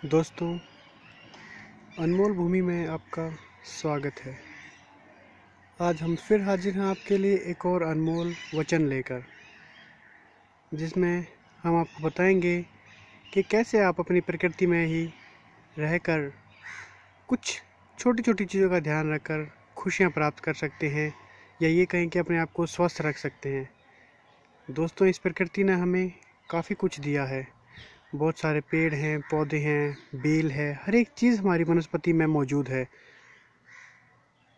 दोस्तों, अनमोल भूमि में आपका स्वागत है। आज हम फिर हाजिर हैं आपके लिए एक और अनमोल वचन लेकर, जिसमें हम आपको बताएंगे कि कैसे आप अपनी प्रकृति में ही रहकर कुछ छोटी छोटी चीज़ों का ध्यान रखकर खुशियाँ प्राप्त कर सकते हैं, या ये कहें कि अपने आप को स्वस्थ रख सकते हैं। दोस्तों, इस प्रकृति ने हमें काफ़ी कुछ दिया है। बहुत सारे पेड़ हैं, पौधे हैं, बेल है, हर एक चीज़ हमारी वनस्पति में मौजूद है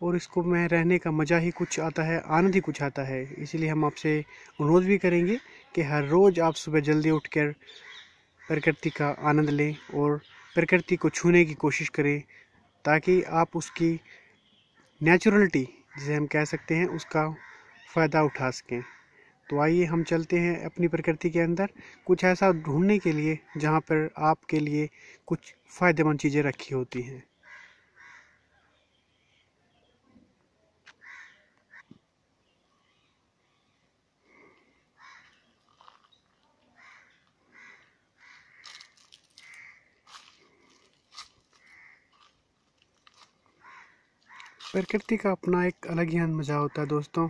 और इसको में रहने का मज़ा ही कुछ आता है, आनंद ही कुछ आता है। इसीलिए हम आपसे अनुरोध भी करेंगे कि हर रोज़ आप सुबह जल्दी उठकर प्रकृति का आनंद लें और प्रकृति को छूने की कोशिश करें, ताकि आप उसकी नेचुरलिटी, जिसे हम कह सकते हैं, उसका फ़ायदा उठा सकें। तो आइए हम चलते हैं अपनी प्रकृति के अंदर कुछ ऐसा ढूंढने के लिए जहाँ पर आपके लिए कुछ फ़ायदेमंद चीज़ें रखी होती हैं। प्रकृति का अपना एक अलग ही मज़ा होता है दोस्तों।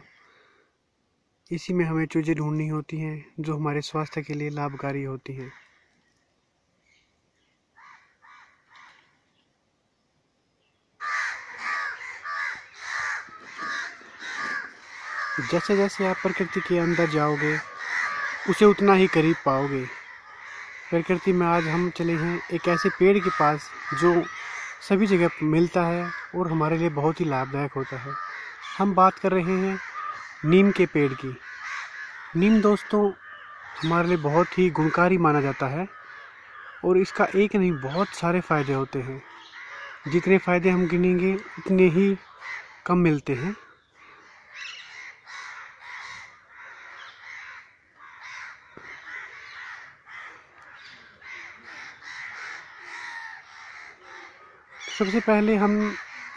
इसी में हमें चीज़ें ढूंढनी होती हैं जो हमारे स्वास्थ्य के लिए लाभकारी होती हैं। जैसे जैसे आप प्रकृति के अंदर जाओगे, उसे उतना ही करीब पाओगे। प्रकृति में आज हम चले हैं एक ऐसे पेड़ के पास जो सभी जगह मिलता है और हमारे लिए बहुत ही लाभदायक होता है। हम बात कर रहे हैं नीम के पेड़ की। नीम दोस्तों हमारे लिए बहुत ही गुणकारी माना जाता है और इसका एक नहीं, बहुत सारे फ़ायदे होते हैं। जितने फ़ायदे हम गिनेंगे उतने ही कम मिलते हैं। सबसे पहले हम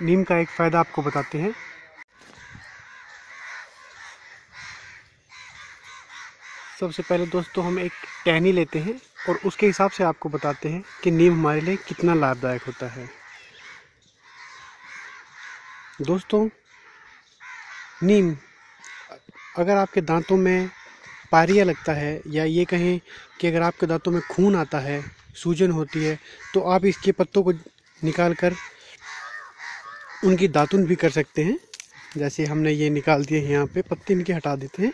नीम का एक फ़ायदा आपको बताते हैं। सबसे पहले दोस्तों हम एक टहनी लेते हैं और उसके हिसाब से आपको बताते हैं कि नीम हमारे लिए कितना लाभदायक होता है। दोस्तों, नीम अगर आपके दांतों में पारिया लगता है, या ये कहें कि अगर आपके दांतों में खून आता है, सूजन होती है, तो आप इसके पत्तों को निकाल कर उनकी दातुन भी कर सकते हैं। जैसे हमने ये निकाल दिए हैं, यहाँ पे पत्ते इनके हटा देते हैं।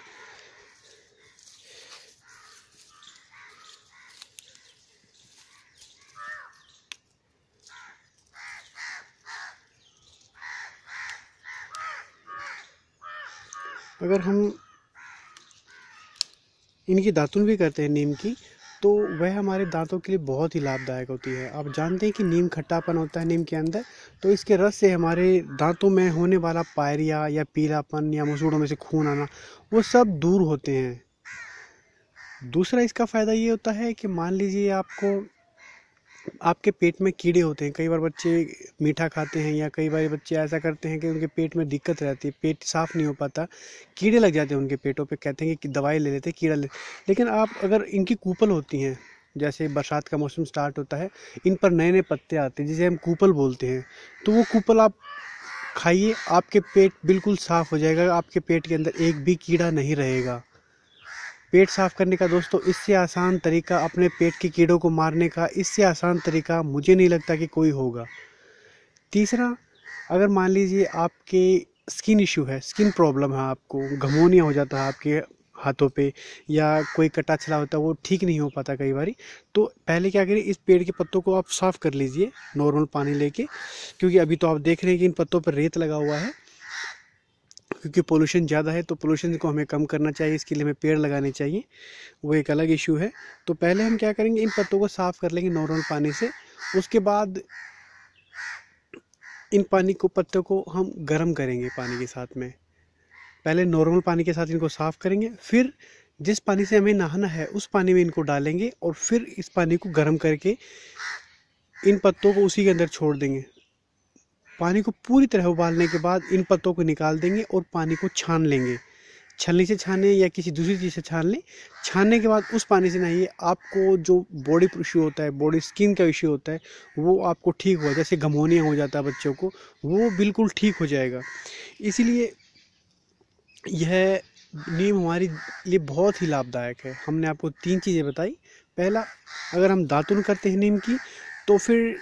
अगर हम इनकी दातुन भी करते हैं नीम की, तो वह हमारे दांतों के लिए बहुत ही लाभदायक होती है। आप जानते हैं कि नीम खट्टापन होता है नीम के अंदर, तो इसके रस से हमारे दांतों में होने वाला पायरिया या पीलापन या मसूड़ों में से खून आना, वो सब दूर होते हैं। दूसरा इसका फ़ायदा ये होता है कि मान लीजिए आपके पेट में कीड़े होते हैं। कई बार बच्चे मीठा खाते हैं, या कई बार बच्चे ऐसा करते हैं कि उनके पेट में दिक्कत रहती है, पेट साफ़ नहीं हो पाता, कीड़े लग जाते हैं उनके पेटों पे। कहते हैं कि दवाई ले लेते, कीड़ा ले। लेकिन आप अगर इनकी कूपल होती हैं, जैसे बरसात का मौसम स्टार्ट होता है, इन पर नए नए पत्ते आते हैं जिसे हम कूपल बोलते हैं, तो वो कूपल आप खाइए, आपके पेट बिल्कुल साफ़ हो जाएगा। आपके पेट के अंदर एक भी कीड़ा नहीं रहेगा। पेट साफ करने का दोस्तों इससे आसान तरीका, अपने पेट के कीड़ों को मारने का इससे आसान तरीका मुझे नहीं लगता कि कोई होगा। तीसरा, अगर मान लीजिए आपके स्किन इशू है, स्किन प्रॉब्लम है, आपको घमौनिया हो जाता है आपके हाथों पे, या कोई कटा छला होता है, वो ठीक नहीं हो पाता कई बारी, तो पहले क्या करिए, इस पेड़ के पत्तों को आप साफ़ कर लीजिए नॉर्मल पानी लेके। क्योंकि अभी तो आप देख रहे हैं कि इन पत्तों पर रेत लगा हुआ है, क्योंकि पोल्यूशन ज़्यादा है, तो पोल्यूशन को हमें कम करना चाहिए। इसके लिए हमें पेड़ लगाने चाहिए, वो एक अलग इशू है। तो पहले हम क्या करेंगे, इन पत्तों को साफ़ कर लेंगे नॉर्मल पानी से। उसके बाद इन पानी को, पत्तों को हम गर्म करेंगे पानी के साथ में। पहले नॉर्मल पानी के साथ इनको साफ़ करेंगे, फिर जिस पानी से हमें नहाना है उस पानी में इनको डालेंगे, और फिर इस पानी को गर्म करके इन पत्तों को उसी के अंदर छोड़ देंगे। पानी को पूरी तरह उबालने के बाद इन पत्तों को निकाल देंगे और पानी को छान लेंगे, छलनी से छाने या किसी दूसरी चीज़ से छान लें। छानने के बाद उस पानी से नहाइए। आपको जो बॉडी इशू होता है, बॉडी स्किन का इशू होता है, वो आपको ठीक हो, जैसे गमोनिया हो जाता है बच्चों को, वो बिल्कुल ठीक हो जाएगा। इसीलिए यह नीम हमारे लिए बहुत ही लाभदायक है। हमने आपको 3 चीज़ें बताई। पहला, अगर हम दातुन करते हैं नीम की, तो फिर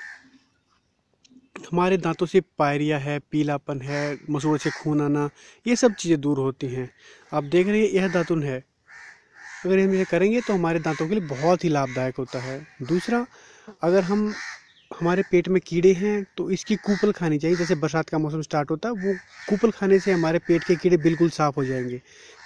हमारे दांतों से पायरिया है, पीलापन है, मसूड़ों से खून आना, ये सब चीज़ें दूर होती हैं। आप देख रहे हैं यह दातुन है, अगर हम ये करेंगे तो हमारे दांतों के लिए बहुत ही लाभदायक होता है। दूसरा, अगर हमारे पेट में कीड़े हैं तो इसकी कूपल खानी चाहिए। जैसे बरसात का मौसम स्टार्ट होता है, वो कूपल खाने से हमारे पेट के कीड़े बिल्कुल साफ़ हो जाएंगे।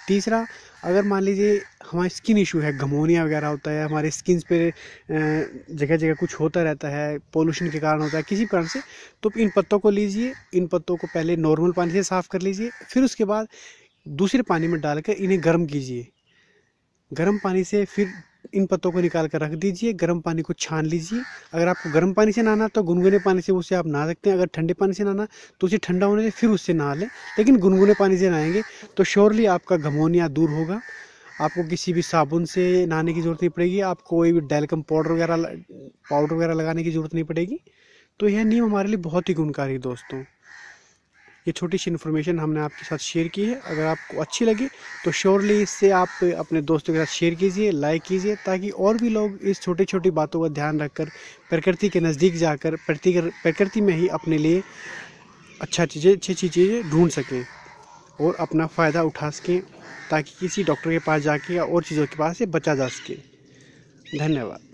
तीसरा, अगर मान लीजिए हमारे स्किन इशू है, घमोनिया वगैरह होता है, हमारे स्किन पे जगह जगह कुछ होता रहता है, पोल्यूशन के कारण होता है, किसी कारण से, तो इन पत्तों को लीजिए। इन पत्तों को पहले नॉर्मल पानी से साफ़ कर लीजिए, फिर उसके बाद दूसरे पानी में डालकर इन्हें गर्म कीजिए। गर्म पानी से फिर इन पत्तों को निकाल कर रख दीजिए। गर्म पानी को छान लीजिए। अगर आपको गर्म पानी से नहाना तो गुनगुने पानी से उससे आप नहा सकते हैं। अगर ठंडे पानी से नहाना तो उसे ठंडा होने से फिर उससे नहा लें, लेकिन गुनगुने पानी से नहाएंगे तो श्योरली आपका घमोनिया दूर होगा। आपको किसी भी साबुन से नहाने की ज़रूरत नहीं पड़ेगी। आपको कोई भी टैल्कम पाउडर वगैरह लगाने की ज़रूरत नहीं पड़ेगी। तो यह नीम हमारे लिए बहुत ही गुणकारी है दोस्तों। ये छोटी सी इन्फॉर्मेशन हमने आपके साथ शेयर की है। अगर आपको अच्छी लगी तो श्योरली इससे आप अपने दोस्तों के साथ शेयर कीजिए, लाइक कीजिए, ताकि और भी लोग इस छोटी छोटी बातों का ध्यान रखकर प्रकृति के नज़दीक जाकर प्रकृति में ही अपने लिए अच्छी चीज़ें ढूंढ सकें और अपना फ़ायदा उठा सकें, ताकि किसी डॉक्टर के पास जाके या और चीज़ों के पास से बचा जा सके। धन्यवाद।